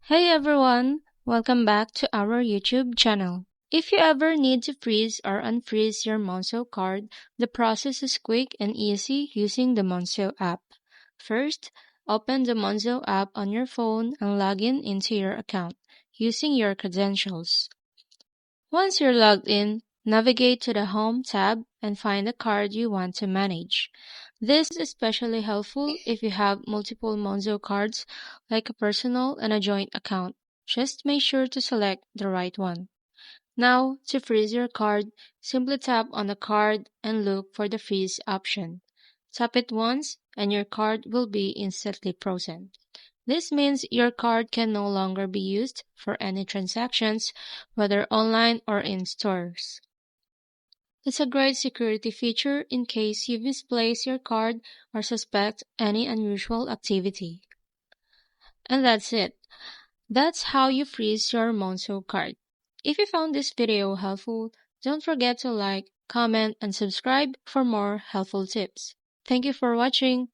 Hey everyone! Welcome back to our YouTube channel. If you ever need to freeze or unfreeze your Monzo card, the process is quick and easy using the Monzo app. First, open the Monzo app on your phone and log in into your account using your credentials. Once you're logged in, navigate to the Home tab and find the card you want to manage. This is especially helpful if you have multiple Monzo cards, like a personal and a joint account. Just make sure to select the right one. Now, to freeze your card, simply tap on the card and look for the freeze option. Tap it once, and your card will be instantly frozen. This means your card can no longer be used for any transactions, whether online or in stores. It's a great security feature in case you misplace your card or suspect any unusual activity. And that's it. That's how you freeze your Monzo card. If you found this video helpful, don't forget to like, comment, and subscribe for more helpful tips. Thank you for watching.